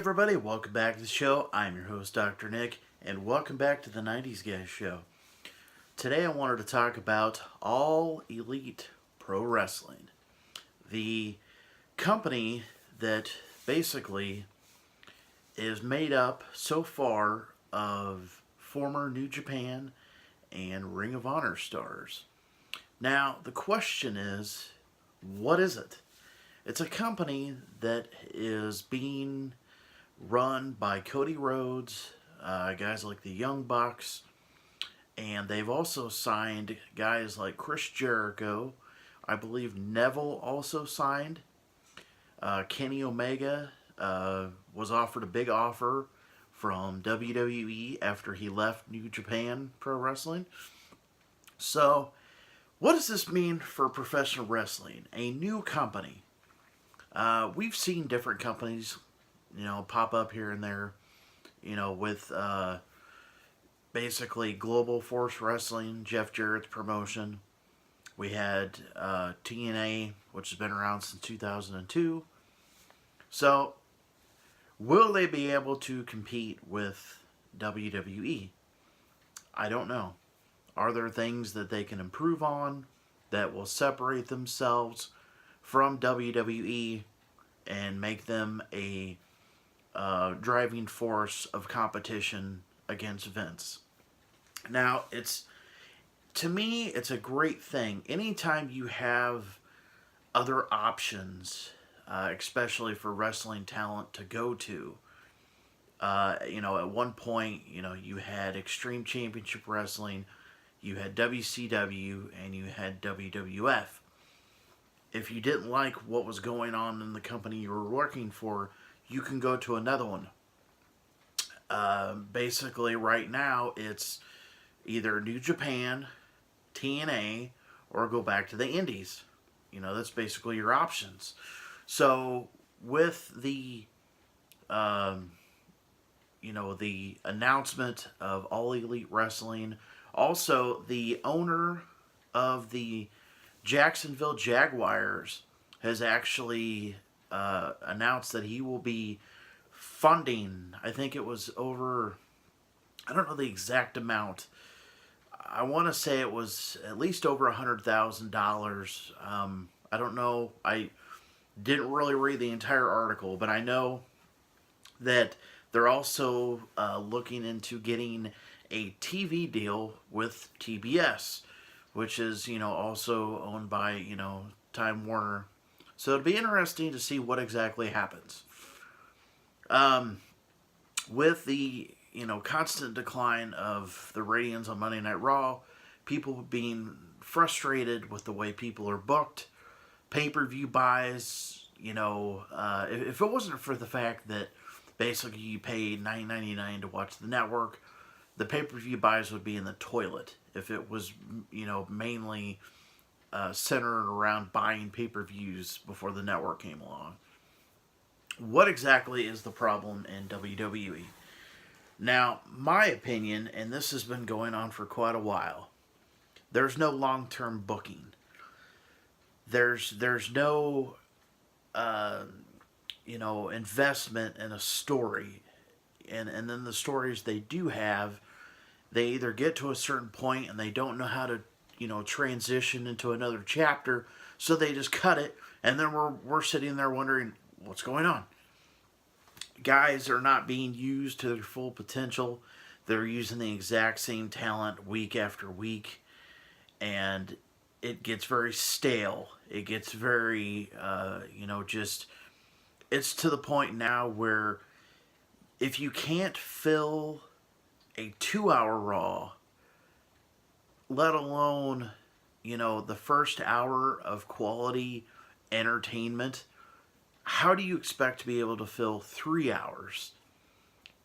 everybody, welcome back to the show. I'm your host, Dr. Nick, and welcome back to the 90s Guys Show. Today I wanted to talk about All Elite Pro Wrestling, the company that basically is made up so far of former New Japan and Ring of Honor stars. Now, the question is, what is it? It's a company that is being run by Cody Rhodes, guys like the Young Bucks, and they've also signed guys like Chris Jericho. I believe Neville also signed. Kenny Omega was offered a big offer from WWE after he left New Japan Pro Wrestling. So, what does this mean for professional wrestling? A new company. We've seen different companies, pop up here and there, with basically Global Force Wrestling, Jeff Jarrett's promotion. We had TNA, which has been around since 2002. So, will they be able to compete with WWE? I don't know. Are there things that they can improve on that will separate themselves from WWE and make them a driving force of competition against Vince? Now, to me, it's a great thing. Anytime you have other options, especially for wrestling talent to go to, at one point, you had Extreme Championship Wrestling, you had WCW, and you had WWF. If you didn't like what was going on in the company you were working for, you can go to another one. Basically, right now, it's either New Japan, TNA, or go back to the Indies. That's basically your options. So, with the, the announcement of All Elite Wrestling, also the owner of the Jacksonville Jaguars has actually announced that he will be funding, I think it was over, I don't know the exact amount. I want to say it was at least over $100,000. I don't know. I didn't really read the entire article, but I know that they're also looking into getting a TV deal with TBS, which is, also owned by, Time Warner. So it'll be interesting to see what exactly happens. With the, constant decline of the ratings on Monday Night Raw, people being frustrated with the way people are booked, pay-per-view buys, if it wasn't for the fact that basically you paid $9.99 to watch the network, the pay-per-view buys would be in the toilet if it was, mainly centered around buying pay-per-views before the network came along. What exactly is the problem in WWE? Now, my opinion, and this has been going on for quite a while, there's no long-term booking. There's no, investment in a story. And then the stories they do have, they either get to a certain point and they don't know how to, transition into another chapter, so they just cut it, and then we're sitting there wondering what's going on. Guys are not being used to their full potential. They're using the exact same talent week after week, and it gets very stale. It gets very, it's to the point now where if you can't fill a 2-hour Raw, let alone, the first hour of quality entertainment, how do you expect to be able to fill 3 hours?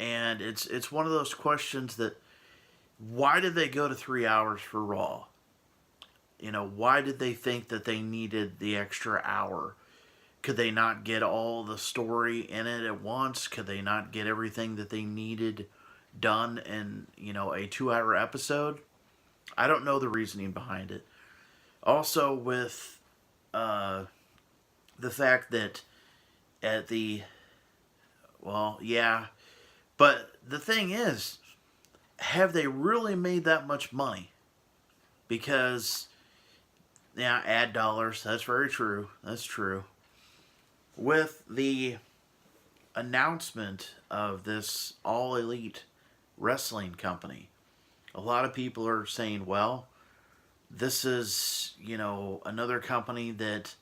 And it's one of those questions that, why did they go to 3 hours for Raw? Why did they think that they needed the extra hour? Could they not get all the story in it at once? Could they not get everything that they needed done in, a 2-hour episode? I don't know the reasoning behind it. Also, with the fact that at the Well, yeah. But the thing is, have they really made that much money? Because, yeah, ad dollars. That's very true. That's true. With the announcement of this all elite wrestling company, a lot of people are saying, well, this is, another company that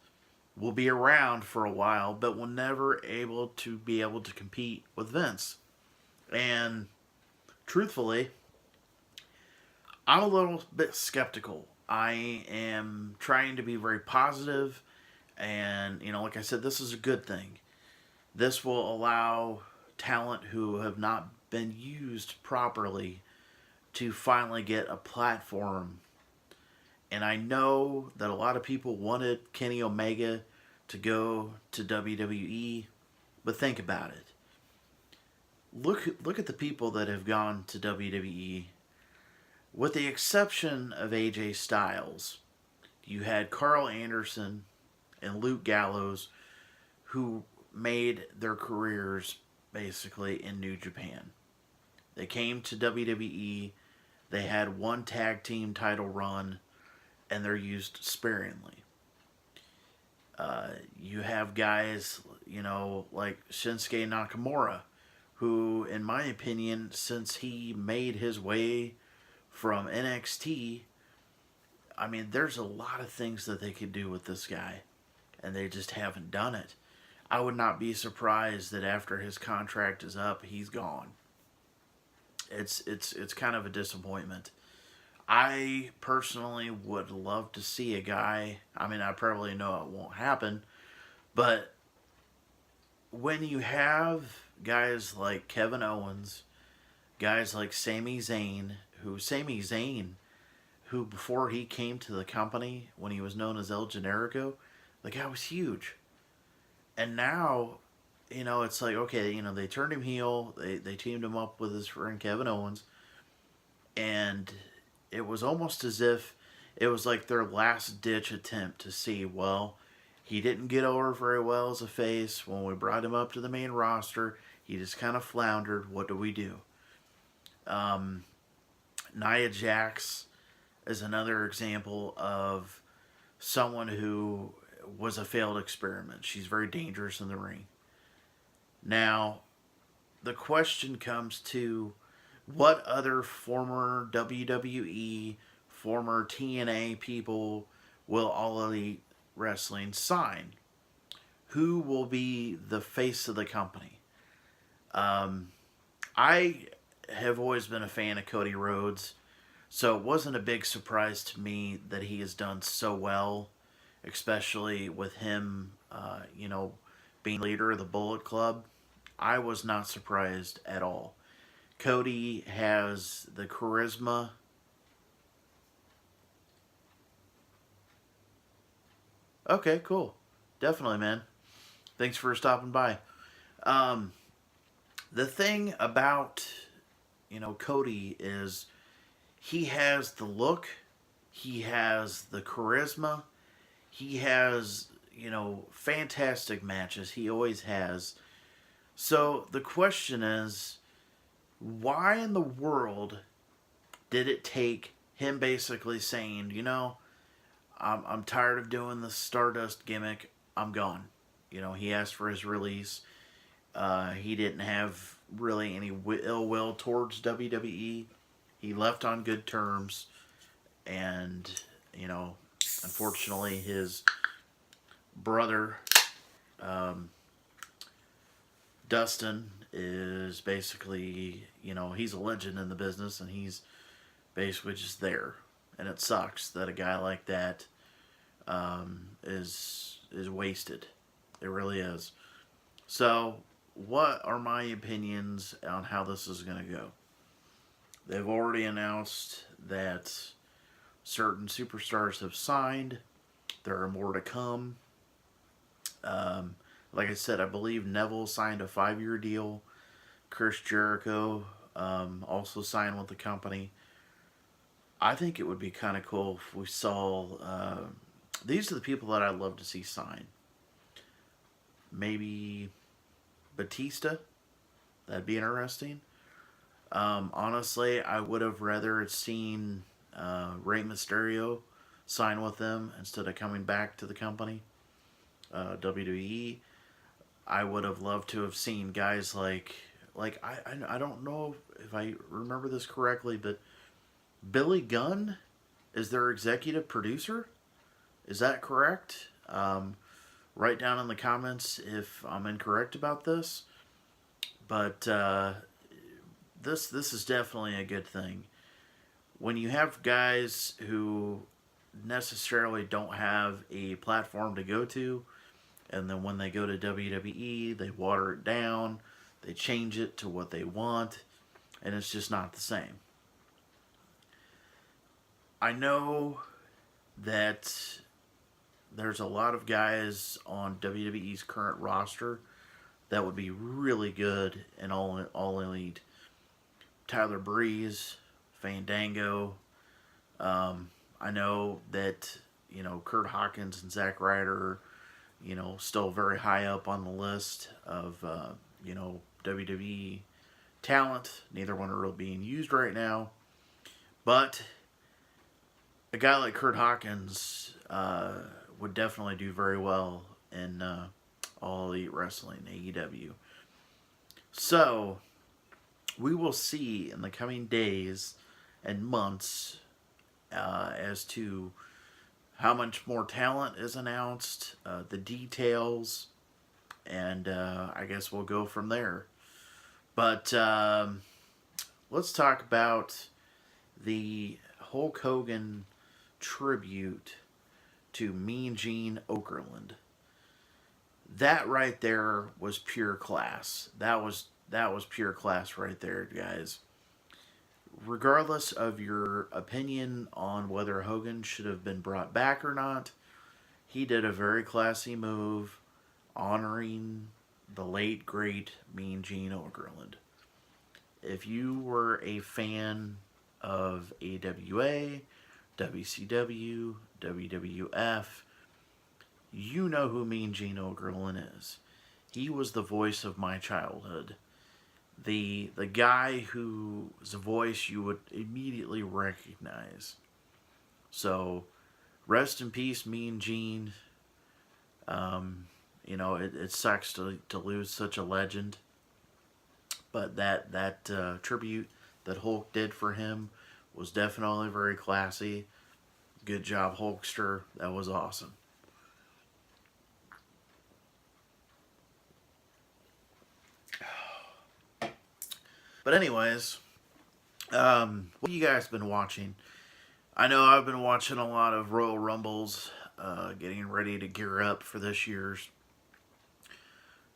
will be around for a while, but will never be able to compete with Vince. And truthfully, I'm a little bit skeptical. I am trying to be very positive, and like I said, this is a good thing. This will allow talent who have not been used properly to finally get a platform. And I know that a lot of people wanted Kenny Omega to go to WWE, but think about it. Look at the people that have gone to WWE. With the exception of AJ Styles, you had Carl Anderson and Luke Gallows who made their careers basically in New Japan. They came to WWE, they had one tag team title run, and they're used sparingly. You have guys, like Shinsuke Nakamura, who, in my opinion, since he made his way from NXT, I mean, there's a lot of things that they could do with this guy, and they just haven't done it. I would not be surprised that after his contract is up, he's gone. It's kind of a disappointment. I personally would love to see a guy. I mean, I probably know it won't happen, but when you have guys like Kevin Owens, guys like Sami Zayn, who before he came to the company, when he was known as El Generico, the guy was huge. And now, it's like, okay, they turned him heel, they teamed him up with his friend Kevin Owens, and it was almost as if it was like their last ditch attempt to see, well, he didn't get over very well as a face. When we brought him up to the main roster, he just kind of floundered. What do we do? Nia Jax is another example of someone who was a failed experiment. She's very dangerous in the ring. Now, the question comes to what other former WWE, former TNA people will All Elite Wrestling sign? Who will be the face of the company? I have always been a fan of Cody Rhodes, so it wasn't a big surprise to me that he has done so well, especially with him, being leader of the Bullet Club. I was not surprised at all. Cody has the charisma. Okay, cool. Definitely, man. Thanks for stopping by. Um, the thing about, Cody is he has the look, he has the charisma, he has, fantastic matches. He always has. So the question is, why in the world did it take him basically saying, I'm tired of doing the Stardust gimmick, I'm gone. He asked for his release. He didn't have really any ill will towards WWE. He left on good terms, and unfortunately, his brother, um, Dustin, is basically, he's a legend in the business, and he's basically just there. And it sucks that a guy like that is wasted. It really is. So, what are my opinions on how this is going to go? They've already announced that certain superstars have signed. There are more to come. Like I said, I believe Neville signed a 5-year deal. Chris Jericho also signed with the company. I think it would be kind of cool if we saw. These are the people that I'd love to see sign. Maybe Batista. That'd be interesting. Honestly, I would have rather seen Rey Mysterio sign with them instead of coming back to the company, WWE. I would have loved to have seen guys I don't know if I remember this correctly, but Billy Gunn is their executive producer. Is that correct? Write down in the comments if I'm incorrect about this. But this is definitely a good thing. When you have guys who necessarily don't have a platform to go to, and then when they go to WWE, they water it down, they change it to what they want, and it's just not the same. I know that there's a lot of guys on WWE's current roster that would be really good in all elite. Tyler Breeze, Fandango. I know that Kurt Hawkins and Zack Ryder, still very high up on the list of WWE talent. Neither one are really being used right now, but a guy like Kurt Hawkins would definitely do very well in All Elite Wrestling, AEW. So, we will see in the coming days and months as to how much more talent is announced, the details, and I guess we'll go from there. But let's talk about the Hulk Hogan tribute to Mean Gene Okerlund. That right there was pure class. That was pure class right there, guys. Regardless of your opinion on whether Hogan should have been brought back or not, he did a very classy move honoring the late great Mean Gene Okerlund. If you were a fan of AWA, WCW, WWF, you know who Mean Gene Okerlund is. He was the voice of my childhood. The guy whose voice you would immediately recognize. So, rest in peace, Mean Gene. It sucks to lose such a legend. But that tribute that Hulk did for him was definitely very classy. Good job, Hulkster. That was awesome. But anyways, what have you guys been watching? I know I've been watching a lot of Royal Rumbles, getting ready to gear up for this year's.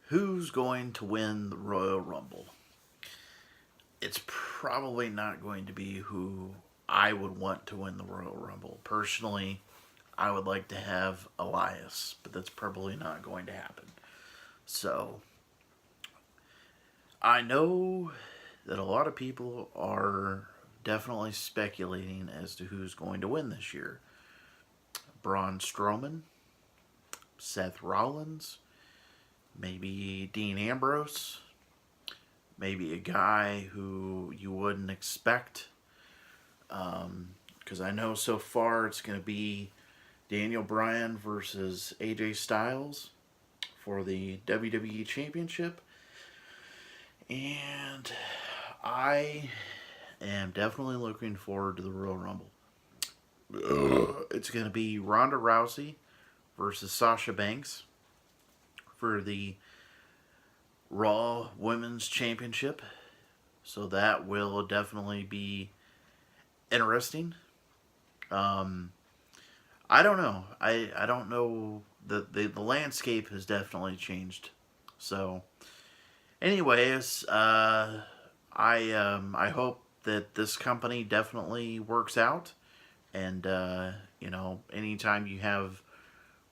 Who's going to win the Royal Rumble? It's probably not going to be who I would want to win the Royal Rumble. Personally, I would like to have Elias, but that's probably not going to happen. So, I know that a lot of people are definitely speculating as to who's going to win this year. Braun Strowman, Seth Rollins, maybe Dean Ambrose, maybe a guy who you wouldn't expect. Because I know so far it's going to be Daniel Bryan versus AJ Styles for the WWE Championship. And I am definitely looking forward to the Royal Rumble. It's going to be Ronda Rousey versus Sasha Banks for the Raw Women's Championship. So that will definitely be interesting. I don't know. I don't know. The landscape has definitely changed. So, anyways, I hope that this company definitely works out. And, anytime you have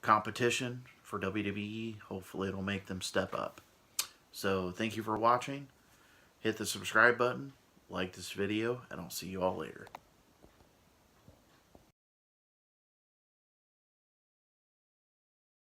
competition for WWE, hopefully it'll make them step up. So, thank you for watching. Hit the subscribe button, like this video, and I'll see you all later.